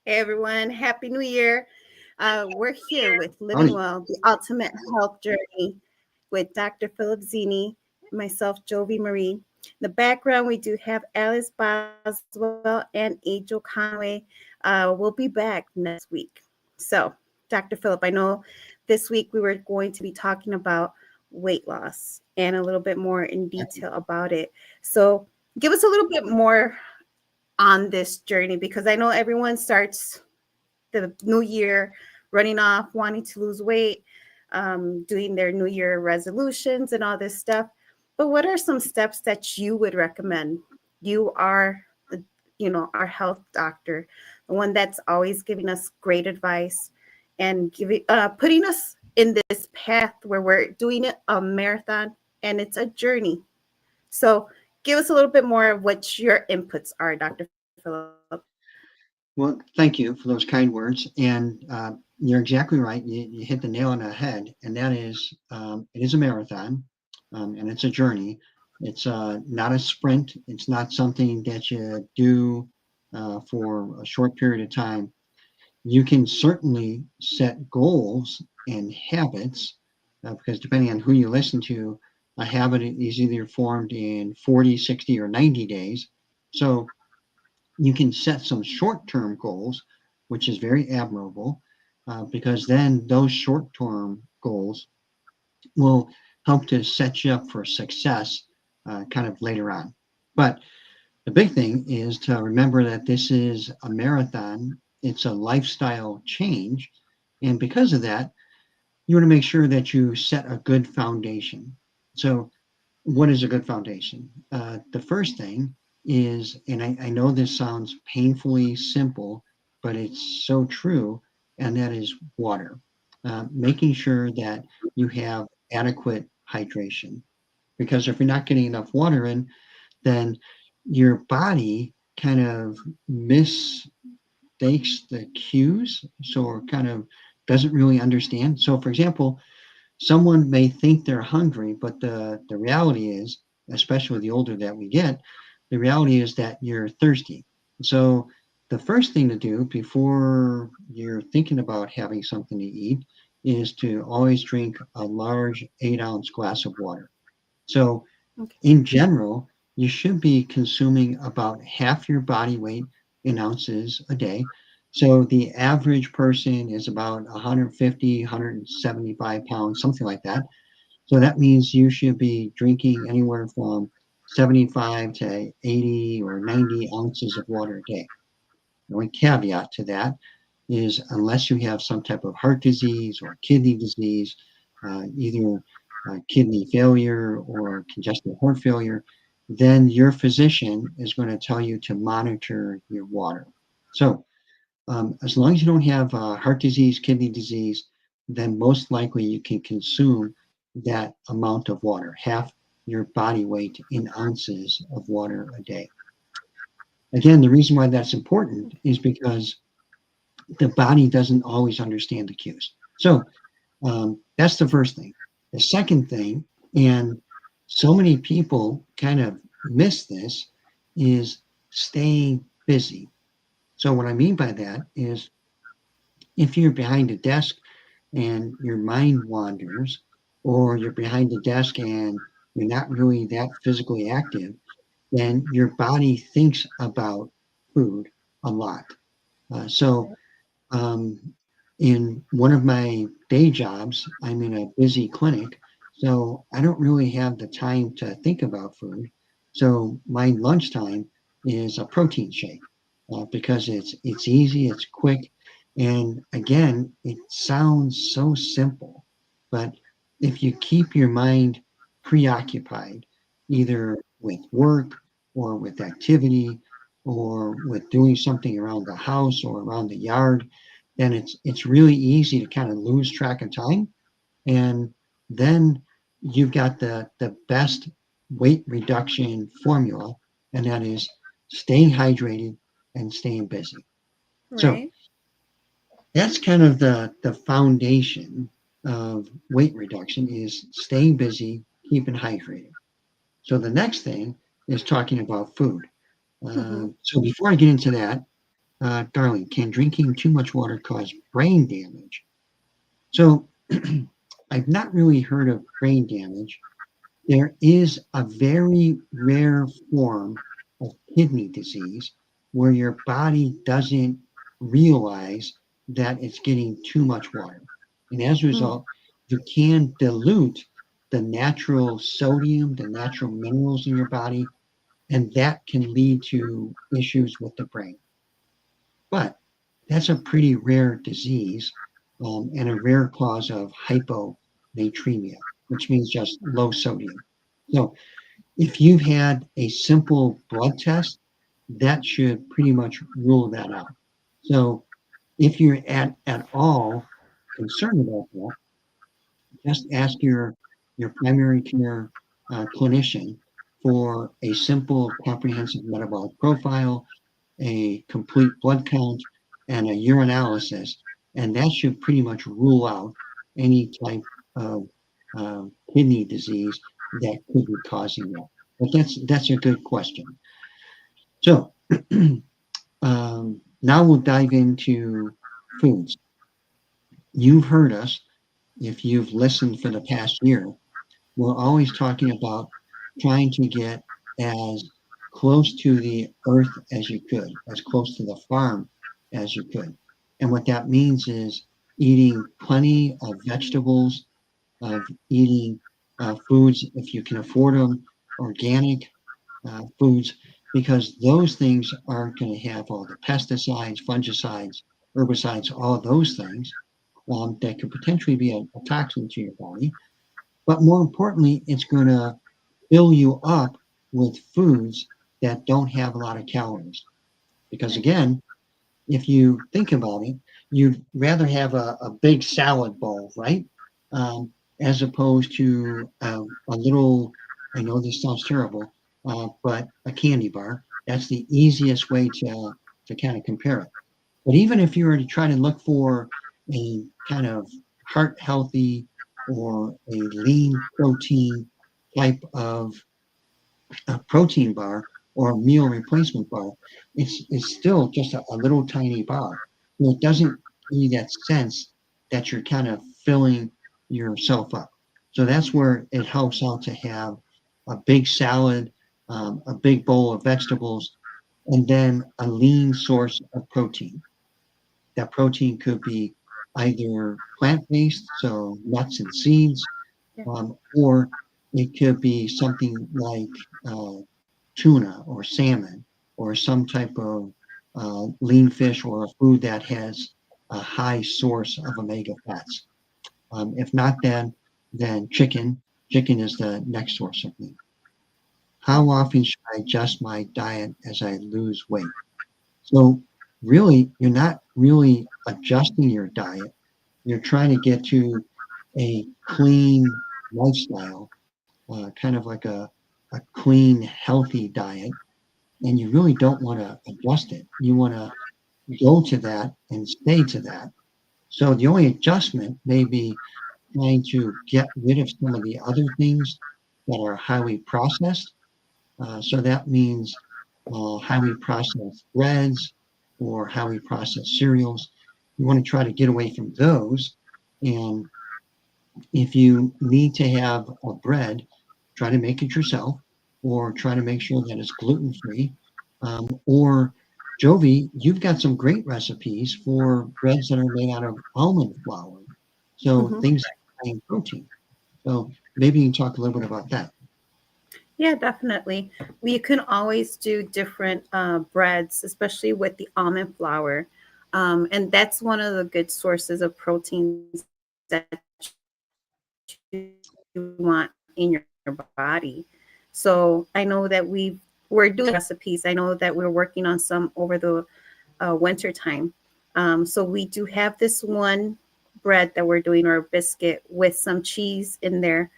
Hey everyone, Happy New Year. We're here with Living Howdy. Well, the ultimate health journey with Dr. Phillip Zinni, myself, Jovi Marie. In the background, we do have Alice Boswell and Angel Conway. We'll be back next week. So, Dr. Phillip, I know this week we were going to be talking about weight loss and a little bit more in detail about it. So, give us a little bit more on this journey because I know everyone starts the new year running off, wanting to lose weight, doing their new year resolutions and all this stuff. But what are some steps that you would recommend? You are the, our health doctor, the one that's always giving us great advice and giving, putting us in this path where we're doing it a marathon and it's a journey. So give us a little bit more of what your inputs are, Dr. Phillip. Well, thank you for those kind words. And you're exactly right. You hit the nail on the head. And that is, it is a marathon and it's a journey. It's not a sprint. It's not something that you do for a short period of time. You can certainly set goals and habits because depending on who you listen to, a habit is either formed in 40, 60, or 90 days. So you can set some short-term goals, which is very admirable, because then those short-term goals will help to set you up for success kind of later on. But the big thing is to remember that this is a marathon, it's a lifestyle change. And because of that, you want to make sure that you set a good foundation. So, what is a good foundation? The first thing is, and I know this sounds painfully simple, but it's so true, and that is water. Making sure that you have adequate hydration. Because if you're not getting enough water in, then your body kind of mistakes the cues, so it kind of doesn't really understand. So, for example, someone may think they're hungry, but the reality is, especially the older that we get, the reality is that you're thirsty. So the first thing to do before you're thinking about having something to eat is to always drink a large 8-ounce glass of water. So Okay. in general, you should be consuming about half your body weight in ounces a day. So the average person is about 150, 175 pounds, something like that. So that means you should be drinking anywhere from 75 to 80 or 90 ounces of water a day. The only caveat to that is unless you have some type of heart disease or kidney disease, either kidney failure or congestive heart failure, then your physician is going to tell you to monitor your water. So, as long as you don't have heart disease, kidney disease, then most likely you can consume that amount of water, half your body weight in ounces of water a day. Again, the reason why that's important is because the body doesn't always understand the cues. So that's the first thing. The second thing, and so many people kind of miss this, is staying busy. So what I mean by that is if you're behind a desk and your mind wanders, or you're behind the desk and you're not really that physically active, then your body thinks about food a lot. So um, in one of my day jobs, I'm in a busy clinic, so I don't really have the time to think about food. So my lunchtime is a protein shake because it's easy, it's quick, and again, it sounds so simple, but if you keep your mind preoccupied, either with work or with activity or with doing something around the house or around the yard, then it's really easy to kind of lose track of time. And then you've got the best weight reduction formula, and that is staying hydrated and staying busy. So Right. that's kind of the foundation of weight reduction is staying busy, keeping hydrated. So the next thing is talking about food. Mm-hmm. So before I get into that, Darling, can drinking too much water cause brain damage? So I've not really heard of brain damage. There is a very rare form of kidney disease where your body doesn't realize that it's getting too much water. And as a Mm, result, you can dilute the natural sodium, the natural minerals in your body, and that can lead to issues with the brain. But that's a pretty rare disease and a rare cause of hyponatremia, which means just low sodium. So if you've had a simple blood test, that should pretty much rule that out. So if you're at all concerned about that, just ask your primary care clinician for a simple comprehensive metabolic profile, a complete blood count, and a urinalysis, and that should pretty much rule out any type of kidney disease that could be causing that. But that's a good question. So now we'll dive into foods. You've heard us, if you've listened for the past year, we're always talking about trying to get as close to the earth as you could, as close to the farm as you could. And what that means is eating plenty of vegetables, of eating foods, if you can afford them, organic foods, because those things aren't going to have all the pesticides, fungicides, herbicides, all those things that could potentially be a toxin to your body. But more importantly, it's going to fill you up with foods that don't have a lot of calories. Because right. again, if you think about it, you'd rather have a big salad bowl, right? Um, as opposed to a little, I know this sounds terrible, but a candy bar. That's the easiest way to kind of compare it. But even if you were to try to look for a kind of heart healthy or a lean protein type of a protein bar or a meal replacement bar, it's still just a little tiny bar. So it doesn't give you that sense that you're kind of filling yourself up. So that's where it helps out to have a big salad, a big bowl of vegetables, and then a lean source of protein. That protein could be either plant-based, so nuts and seeds, Yeah. or it could be something like uh, tuna or salmon or some type of lean fish or a food that has a high source of omega fats. If not, then chicken. Chicken is the next source of meat. How often should I adjust my diet as I lose weight? So really, you're not really adjusting your diet. You're trying to get to a clean lifestyle, kind of like a clean, healthy diet, and you really don't want to adjust it. You want to go to that and stay to that. So the only adjustment may be trying to get rid of some of the other things that are highly processed. So that means highly processed breads or highly processed cereals. You want to try to get away from those. And if you need to have a bread, try to make it yourself or try to make sure that it's gluten free. Or Jovi, you've got some great recipes for breads that are made out of almond flour. So Hmm. things that contain protein. So maybe you can talk a little bit about that. Yeah, definitely. We can always do different breads, especially with the almond flour. And that's one of the good sources of proteins that you want in your body. So I know that we're doing some recipes. I know that we're working on some over the winter time. So we do have this one bread that we're doing, or a biscuit with some cheese in there.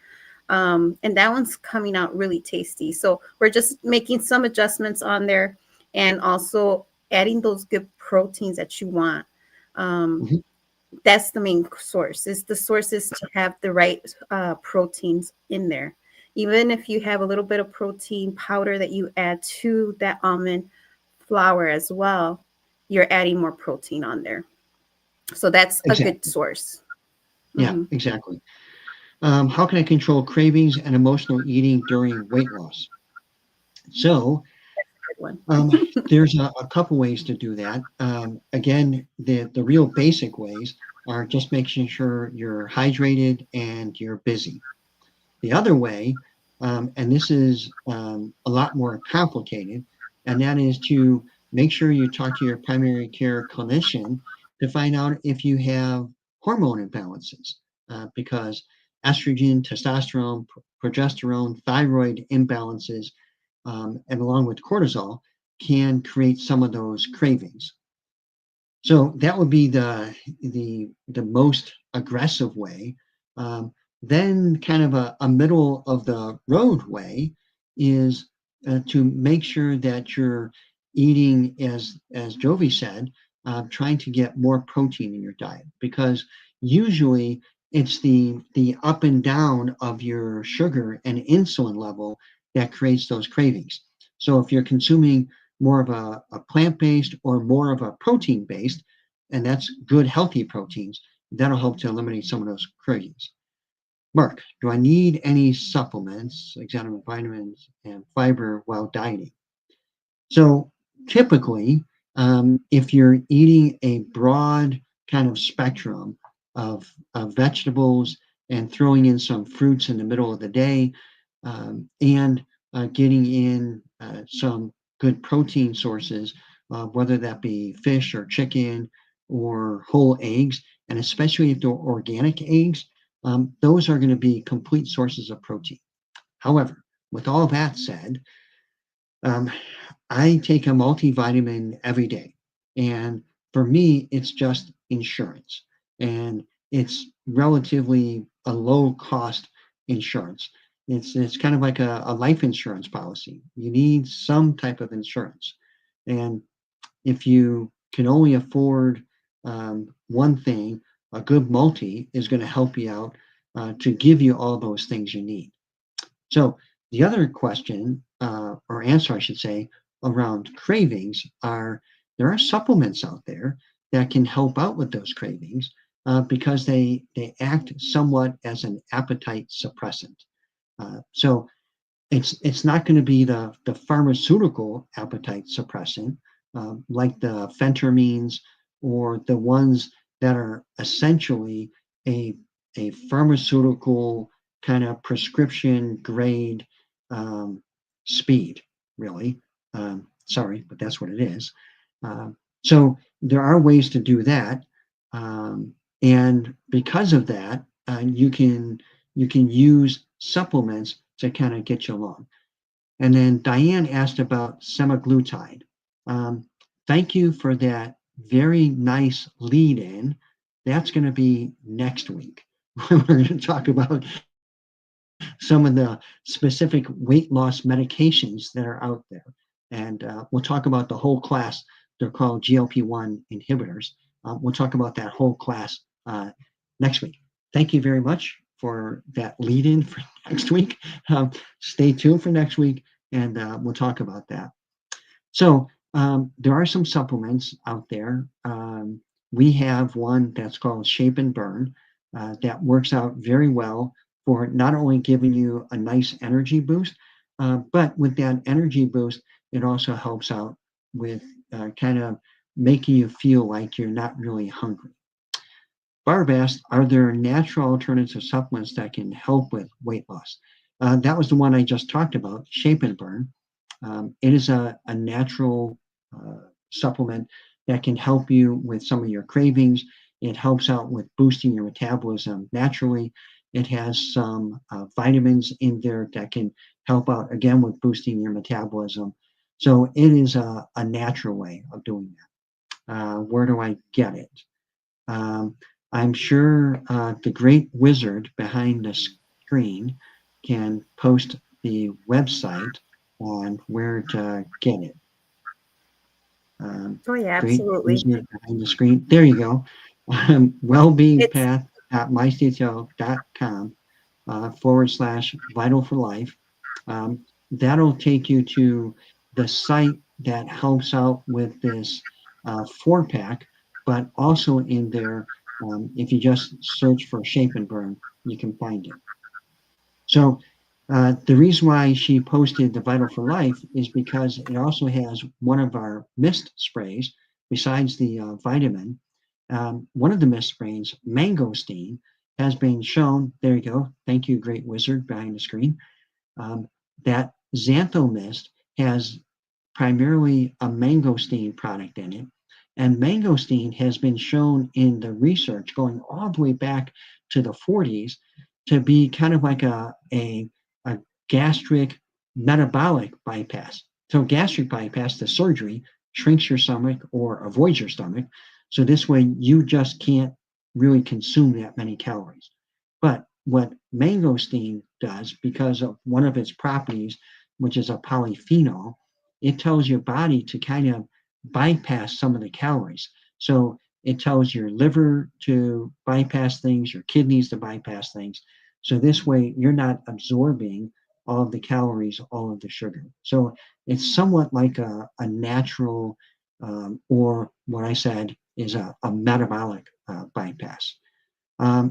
And that one's coming out really tasty. So we're just making some adjustments on there, and also adding those good proteins that you want. Um, Mhm. that's the main source. Is the source is to have the right proteins in there. Even if you have a little bit of protein powder that you add to that almond flour as well, you're adding more protein on there. So that's a good Exactly. source. Yeah, Hmm. exactly. How can I control cravings and emotional eating during weight loss? So, Good one. um, there's a couple ways to do that. Again, the real basic ways are just making sure you're hydrated and you're busy. The other way, and this is a lot more complicated, and that is to make sure you talk to your primary care clinician to find out if you have hormone imbalances, because estrogen, testosterone, progesterone, thyroid imbalances, and along with cortisol, can create some of those cravings. So that would be the most aggressive way. Um, then, kind of a middle of the road way is to make sure that you're eating, as Jovi said, trying to get more protein in your diet, because usually it's the up and down of your sugar and insulin level that creates those cravings. So if you're consuming more of a plant-based or more of a protein-based, and that's good, healthy proteins, that'll help to eliminate some of those cravings. Mark, do I need any supplements, examine vitamins and fiber while dieting? So typically, if you're eating a broad kind of spectrum of vegetables and throwing in some fruits in the middle of the day, and getting in some good protein sources, whether that be fish or chicken or whole eggs, and especially if they're organic eggs, those are going to be complete sources of protein. However, with all that said, um, I take a multivitamin every day. And for me, it's just insurance. And it's relatively a low cost insurance. It's kind of like a life insurance policy. You need some type of insurance. And if you can only afford one thing, a good multi is going to help you out to give you all those things you need. So the other question, or answer, I should say, around cravings are there are supplements out there that can help out with those cravings because they act somewhat as an appetite suppressant. So it's not going to be the pharmaceutical appetite suppressant like the phentermines or the ones that are essentially a a pharmaceutical kind of prescription grade um, speed, really. Sorry, but that's what it is. So there are ways to do that, and because of that, you can use supplements to kind of get you along. And then Diane asked about semaglutide. Um, Thank you for that very nice lead in. That's going to be next week. We're going to talk about some of the specific weight loss medications that are out there. And we'll talk about the whole class. They're called GLP-1 inhibitors. We'll talk about that whole class next week. Thank you very much for that lead in for next week. Stay tuned for next week, and we'll talk about that. So there are some supplements out there. We have one that's called Shape and Burn that works out very well for not only giving you a nice energy boost, but with that energy boost, it also helps out with kind of making you feel like you're not really hungry. Barb asked, are there natural alternative supplements that can help with weight loss? That was the one I just talked about, Shape and Burn. It is a natural supplement that can help you with some of your cravings. It helps out with boosting your metabolism naturally. It has some vitamins in there that can help out again with boosting your metabolism. So it is a natural way of doing that. Where do I get it? Um, I'm sure the great wizard behind the screen can post the website on where to get it. Oh yeah, Great absolutely. wizard behind the screen. There you go. It's Wellbeingpath.mysdetail.com / vital for life. That'll take you to the site that helps out with this 4-pack, but also in there, if you just search for Shape and Burn, you can find it. So the reason why she posted the Vital for Life is because it also has one of our mist sprays, besides the vitamin. One of the mist sprays, mangosteen, has been shown. There you go. Thank you, great wizard behind the screen. Um, that xantho mist has primarily a mangosteen product in it. And mangosteen has been shown in the research going all the way back to the 40s to be kind of like a gastric metabolic bypass. So, gastric bypass, the surgery, shrinks your stomach or avoids your stomach. So, this way you just can't really consume that many calories. But what mangosteen does, because of one of its properties, which is a polyphenol, it tells your body to kind of bypass some of the calories. So it tells your liver to bypass things, your kidneys to bypass things. So this way you're not absorbing all of the calories, all of the sugar. So it's somewhat like a natural, or what I said is a metabolic bypass.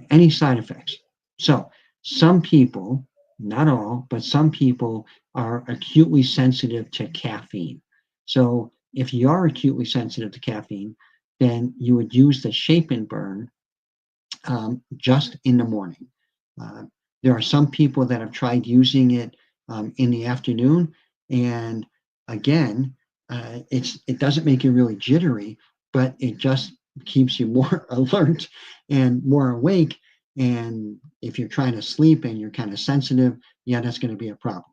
Any side effects? So some people, not all, but some people are acutely sensitive to caffeine. So if you are acutely sensitive to caffeine, then you would use the Shape and Burn just in the morning. Uh, there are some people that have tried using it in the afternoon, and again, it doesn't make you really jittery, but it just keeps you more alert and more awake. And if you're trying to sleep and you're kind of sensitive, yeah, that's going to be a problem.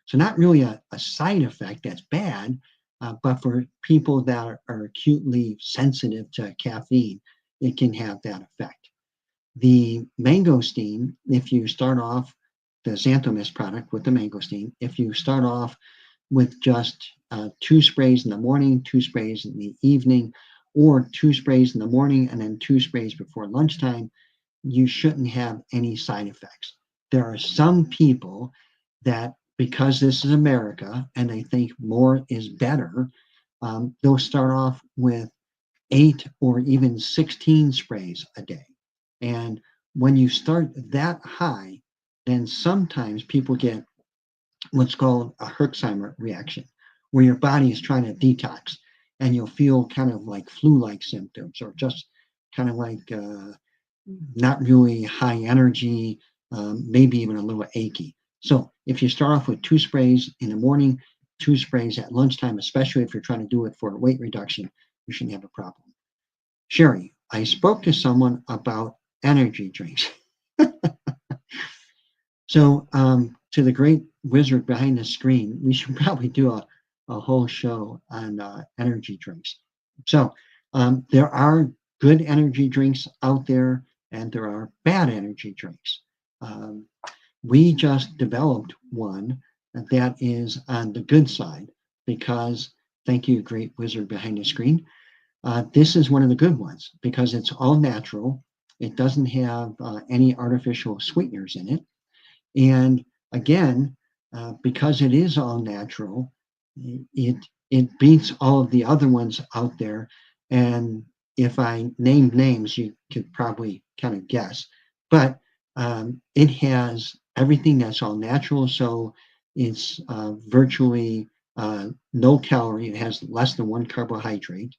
So not really a side effect that's bad, but for people that are acutely sensitive to caffeine, it can have that effect. The mangosteen, if you start off the xanthomist product with the mangosteen, if you start off with just 2 sprays in the morning, 2 sprays in the evening, or 2 sprays in the morning and then 2 sprays before lunchtime, you shouldn't have any side effects. There are some people that, because this is America and they think more is better, they'll start off with 8 or even 16 sprays a day. And when you start that high, then sometimes people get what's called a Herxheimer reaction, where your body is trying to detox and you'll feel kind of like flu like symptoms or just kind of like not really high energy, maybe even a little achy. So if you start off with 2 sprays in the morning, 2 sprays at lunchtime, especially if you're trying to do it for weight reduction, you shouldn't have a problem. Sherry, I spoke to someone about energy drinks. So, to the great wizard behind the screen, we should probably do a whole show on energy drinks. So, there are good energy drinks out there, and there are bad energy drinks. Um, we just developed one that is on the good side because, thank you, great wizard behind the screen. This is one of the good ones because it's all natural. It doesn't have any artificial sweeteners in it. And again, because it is all natural, it it beats all of the other ones out there. And if I named names, you could probably kind of guess. But it has everything that's all natural, so it's virtually no calorie. It has less than one carbohydrate.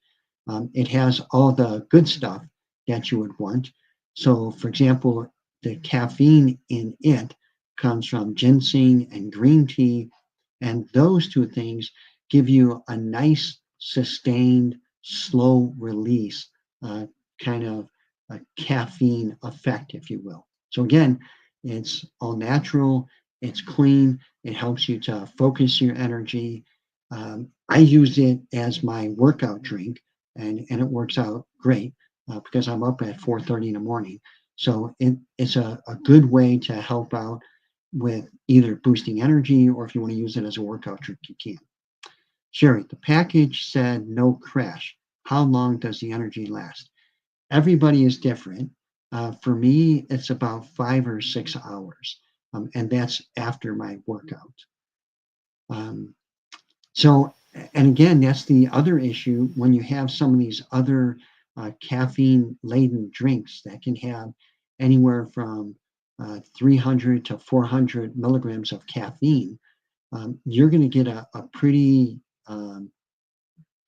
It has all the good stuff that you would want. So, for example, the caffeine in it comes from ginseng and green tea. And those two things give you a nice, sustained, slow release, uh, kind of a caffeine effect, if you will. So, again, it's all natural, it's clean, it helps you to focus your energy. I use it as my workout drink, and it works out great because I'm up at 4:30 in the morning. So it's a good way to help out with either boosting energy or if you want to use it as a workout trick, you can. Sherry, the package said no crash. How long does the energy last? Everybody is different. For me, it's about 5 or 6 hours, and that's after my workout. Um, so And again, that's the other issue when you have some of these other caffeine laden drinks that can have anywhere from 300 to 400 milligrams of caffeine. You're going to get a pretty um,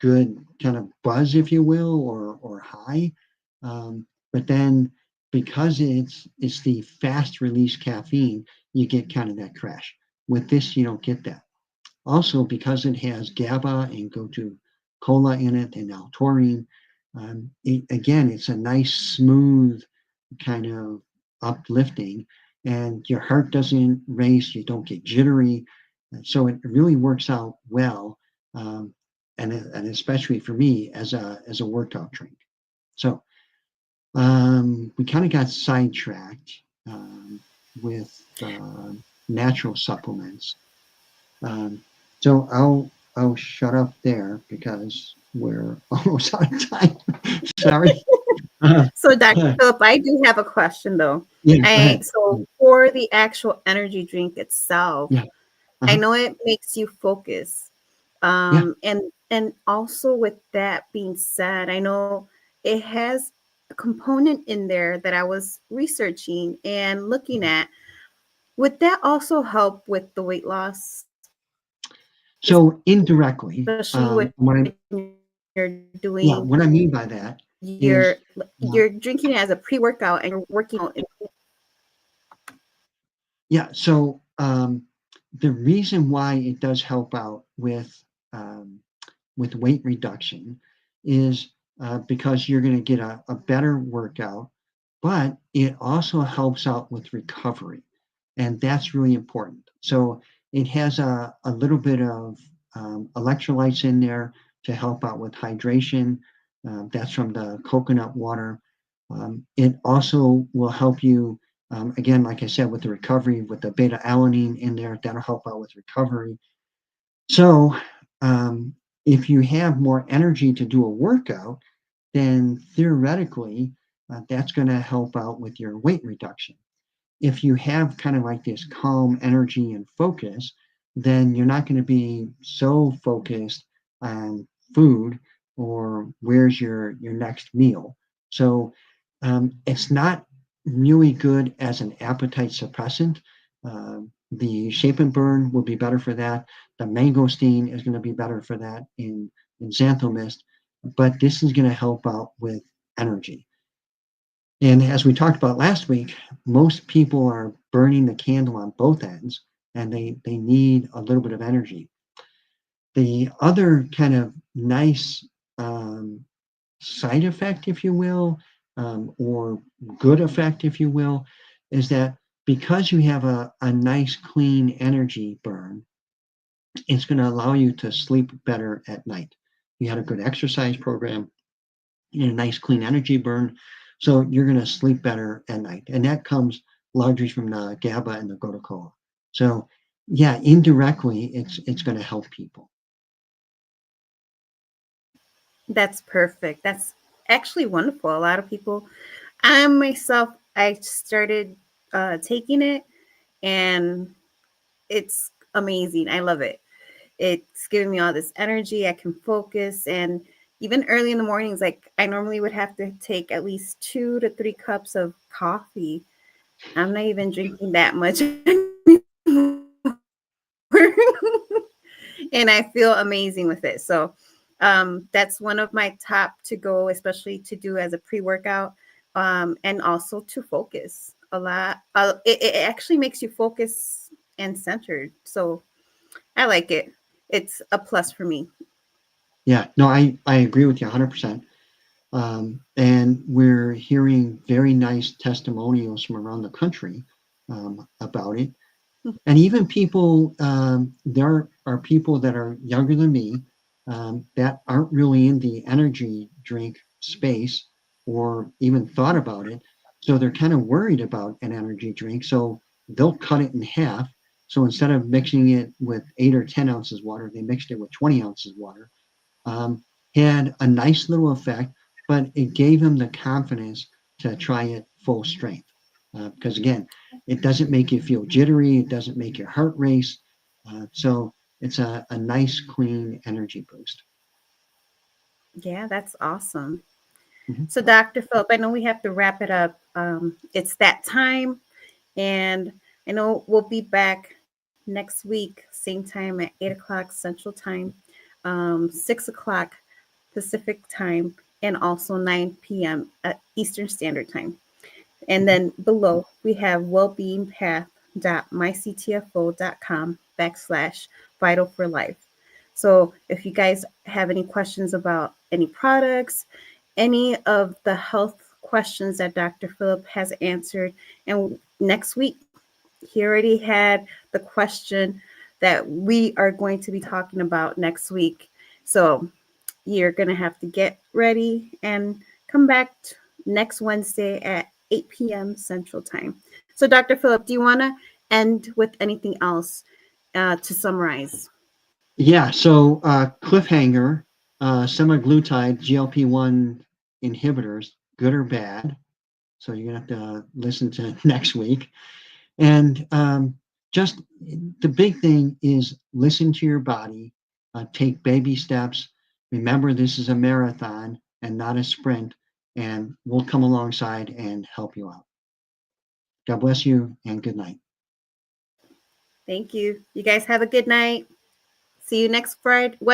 good kind of buzz, if you will, or high. But then because it's the fast release caffeine, you get kind of that crash. With this, you don't get that. Also, because it has GABA and gotu cola in it and now taurine, again, it's a nice, smooth kind of uplifting, and your heart doesn't race, you don't get jittery. So it really works out well, um, and especially for me as a workout drink. So we kind of got sidetracked with natural supplements. Um, so I'll shut up there because we're almost out of time. Sorry. Uh, So, Dr. uh, Phillip, I do have a question though. yeah, go I ahead. so for the actual energy drink itself, Yeah. I Uh-huh. know it makes you focus. Yeah. And also with that being said, I know it has a component in there that I was researching and looking at. Would that also help with the weight loss, So especially indirectly, when you're doing yeah, what I mean by that is, you're uh, drinking it as a pre-workout and you're working out and yeah. So the reason why it does help out um, with weight reduction is because you're going to get a better workout, but it also helps out with recovery. And that's really important. So it has a little bit of electrolytes in there to help out with hydration. That's from the coconut water. It also will help you, again, like I said, with the recovery, with the beta alanine in there, that'll help out with recovery. So, um, if you have more energy to do a workout, then theoretically, that's going to help out with your weight reduction. If you have kind of like this calm energy and focus, then you're not going to be so focused on food or where's your next meal. So it's not really good as an appetite suppressant. The shape and burn will be better for that. The mangosteen is going to be better for that in xanthomist, but this is going to help out with energy. And as we talked about last week, most people are burning the candle on both ends and they need a little bit of energy. The other kind of nice side effect, if you will, or good effect, if you will, is that because you have a nice clean energy burn, it's going to allow you to sleep better at night. You had a good exercise program, a nice clean energy burn. So you're going to sleep better at night. And that comes largely from the GABA and the Gotocola. So yeah, indirectly, it's going to help people. that's perfect. That's actually wonderful. A lot of people, I myself, I started taking it and it's amazing. I love it. It's giving me all this energy. I can focus. And even early in the mornings, like I normally would have to take at least 2 to 3 cups of coffee. I'm not even drinking that much anymore. And I feel amazing with it. So that's one of my top to go, especially to do as a pre workout, and also to focus a lot. It actually makes you focus and centered. So I like it. It's a plus for me. Yeah, no, I agree with you 100%. And we're hearing very nice testimonials from around the country about it. And even people, there are people that are younger than me that aren't really in the energy drink space or even thought about it. So they're kind of worried about an energy drink. So they'll cut it in half. So instead of mixing it with 8 or 10 ounces water, they mixed it with 20 ounces water. Um, had a nice little effect, but it gave him the confidence to try it full strength. Because again, it doesn't make you feel jittery, it doesn't make your heart race. So It's a nice, clean energy boost. Yeah, that's awesome. Mhm. So, Dr. Phillip, I know we have to wrap it up. It's that time, and I know we'll be back next week, same time at 8 o'clock Central Time, 6 o'clock Pacific Time, and also 9 p.m. At Eastern Standard Time. And then below, we have wellbeingpath.myctfo.com/vital for life. So if you guys have any questions about any products, any of the health questions that Dr. Phillip has answered, and next week, he already had the question that we are going to be talking about next week. So you're going to have to get ready and come back next Wednesday at 8 p.m. Central Time. So, Dr. Phillip, do you want to end with anything else to summarize? Yeah. So cliffhanger, semaglutide, GLP-1 inhibitors, good or bad. So you're gonna have to listen to next week. And just the big thing is listen to your body, take baby steps. Remember, this is a marathon and not a sprint, and we'll come alongside and help you out. God bless you and good night. Thank you. You guys have a good night. See you next Friday, Wednesday.